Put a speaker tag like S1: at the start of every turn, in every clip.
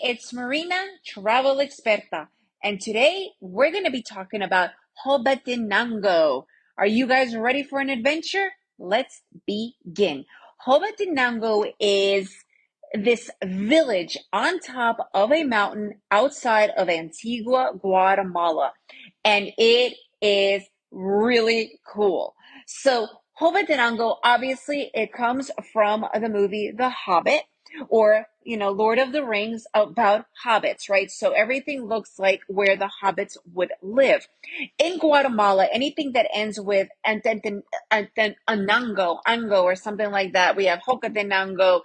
S1: it's Marina, travel experta, and today we're going to be talking about Hobbitenango. Are you guys ready for an adventure? Let's begin. Hobbitenango is this village on top of a mountain outside of Antigua, Guatemala, and it is really cool. So Hobbitenango, obviously, it comes from the movie The Hobbit, or Lord of the Rings, about hobbits, right? So everything looks like where the hobbits would live. In Guatemala, anything that ends with ango or something like that, we have Hocatenango,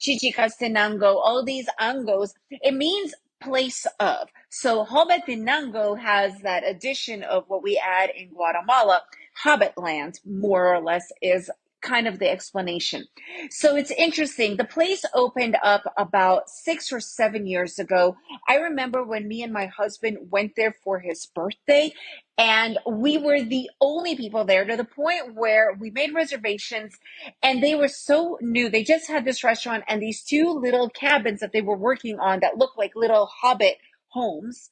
S1: Chichicastenango, all these angos, it means place of. So Hobbitenango has that addition of what we add in Guatemala. Hobbit land, more or less, is kind of the explanation. So it's interesting. The place opened up about 6 or 7 years ago. I remember when me and my husband went there for his birthday, and we were the only people there, to the point where we made reservations and they were so new. They just had this restaurant and these two little cabins that they were working on that looked like little hobbit homes,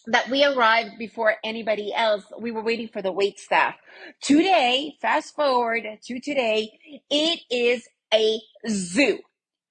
S1: that we arrived before anybody else. We were waiting for the wait staff. Today, fast forward to today, it is a zoo.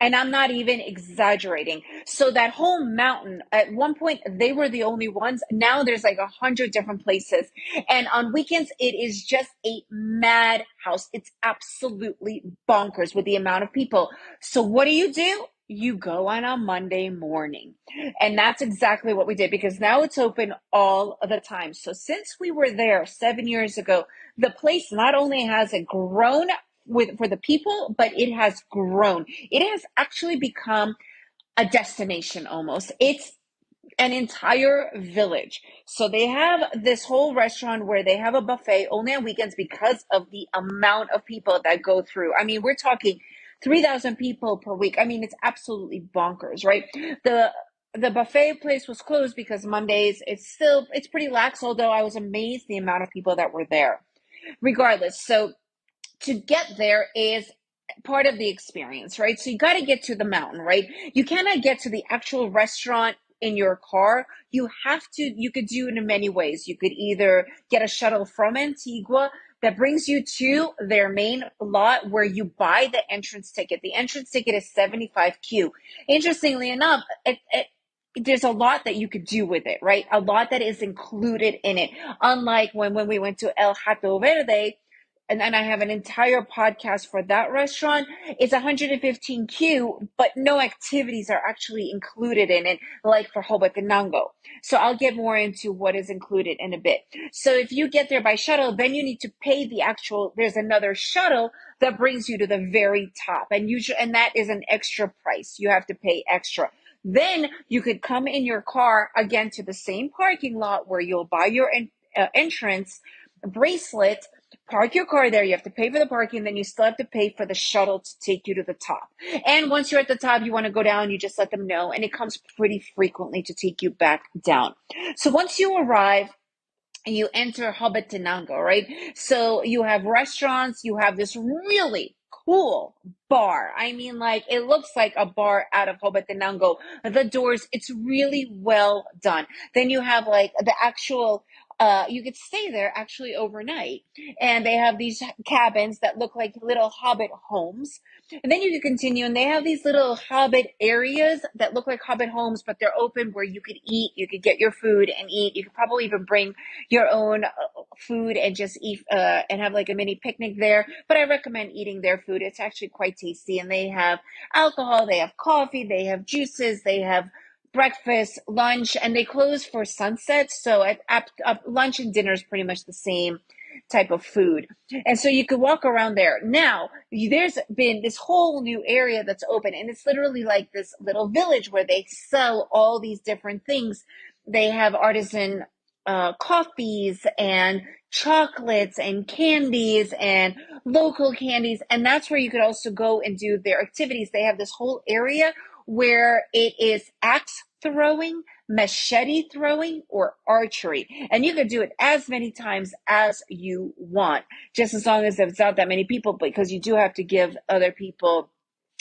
S1: And I'm not even exaggerating. So that whole mountain, at one point, they were the only ones. Now there's like 100 different places. And on weekends, it is just a madhouse. It's absolutely bonkers with the amount of people. So what do? You go on a Monday morning. And that's exactly what we did, because now it's open all the time. So since we were there 7 years ago, the place not only has it grown for the people, but it has grown. It has actually become a destination almost. It's an entire village. So they have this whole restaurant where they have a buffet only on weekends because of the amount of people that go through. I mean, we're talking 3,000 people per week. I mean, it's absolutely bonkers, right? The buffet place was closed because Mondays, it's pretty lax, although I was amazed the amount of people that were there. Regardless, so to get there is part of the experience, right? So you got to get to the mountain, right? You cannot get to the actual restaurant in your car. You could do it in many ways. You could either get a shuttle from Antigua that brings you to their main lot, where you buy the entrance ticket. The entrance ticket is 75Q. Interestingly enough, there's a lot that you could do with it, right? A lot that is included in it. Unlike when we went to El Hato Verde, and then I have an entire podcast for that restaurant. It's 115Q, but no activities are actually included in it, like for Hobbitenango. So I'll get more into what is included in a bit. So if you get there by shuttle, then you need to pay there's another shuttle that brings you to the very top. And that is an extra price. You have to pay extra. Then you could come in your car again to the same parking lot where you'll buy your entrance bracelet. Park your car there. You have to pay for the parking. Then you still have to pay for the shuttle to take you to the top. And once you're at the top, you want to go down, you just let them know. And it comes pretty frequently to take you back down. So once you arrive, you enter Hobbitenango, right? So you have restaurants. You have this really cool bar. I mean, like, it looks like a bar out of Hobbitenango. The doors, it's really well done. Then you have like the actual you could stay there actually overnight. And they have these cabins that look like little hobbit homes. And then you can continue, and they have these little hobbit areas that look like hobbit homes, but they're open, where you could eat, you could get your food and eat. You could probably even bring your own food and just eat and have like a mini picnic there. But I recommend eating their food. It's actually quite tasty. And they have alcohol, they have coffee, they have juices, they have breakfast, lunch, and they close for sunset. So at lunch and dinner is pretty much the same type of food. And so you could walk around there. Now, there's been this whole new area that's open, and it's literally like this little village where they sell all these different things. They have artisan coffees and chocolates and candies and local candies. And that's where you could also go and do their activities. They have this whole area where it is axe throwing, machete throwing, or archery. And you could do it as many times as you want, just as long as there's not that many people, because you do have to give other people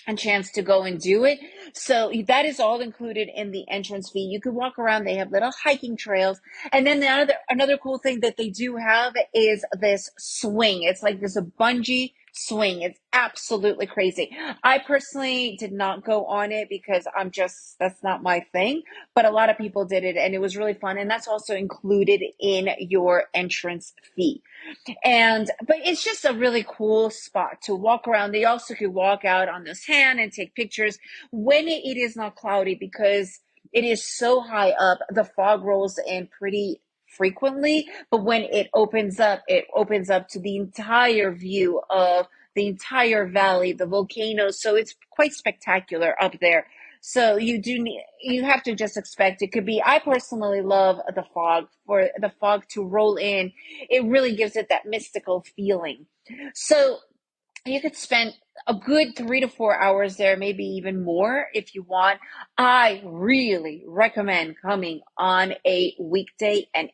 S1: a chance to go and do it. So that is all included in the entrance fee. You can walk around. They have little hiking trails. And then another cool thing that they do have is this swing. It's like this a bungee swing. It's absolutely crazy. I personally did not go on it because that's not my thing, but a lot of people did it and it was really fun. And that's also included in your entrance fee. But it's just a really cool spot to walk around. They also could walk out on the sand and take pictures when it is not cloudy, because it is so high up. The fog rolls in pretty frequently, but when it opens up to the entire view of the entire valley, the volcanoes. So it's quite spectacular up there. So you have to just expect it could be. I personally love the fog, for the fog to roll in. It really gives it that mystical feeling. So you could spend a good 3 to 4 hours there, maybe even more if you want. I really recommend coming on a weekday and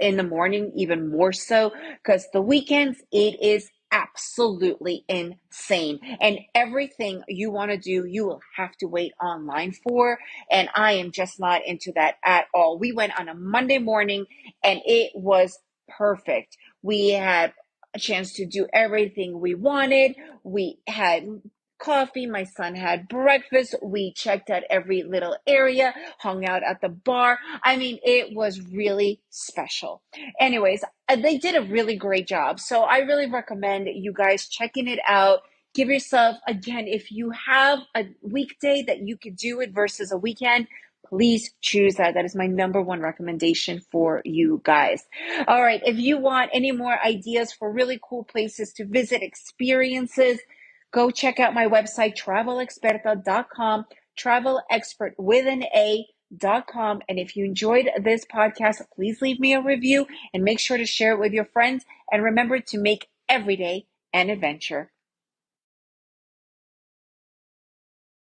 S1: in the morning, even more so, because the weekends, it is absolutely insane. And everything you want to do, you will have to wait online for. And I am just not into that at all. We went on a Monday morning and it was perfect. We had a chance to do everything we wanted. We had coffee. My son had breakfast. We checked out every little area, hung out at the bar. I mean, it was really special. Anyways, they did a really great job. So I really recommend you guys checking it out. Give yourself, again, if you have a weekday that you could do it versus a weekend, please choose that. That is my number one recommendation for you guys. All right. If you want any more ideas for really cool places to visit, experiences, go check out my website, travelexperta.com, travel expert with an A.com. And if you enjoyed this podcast, please leave me a review and make sure to share it with your friends. And remember to make every day an adventure.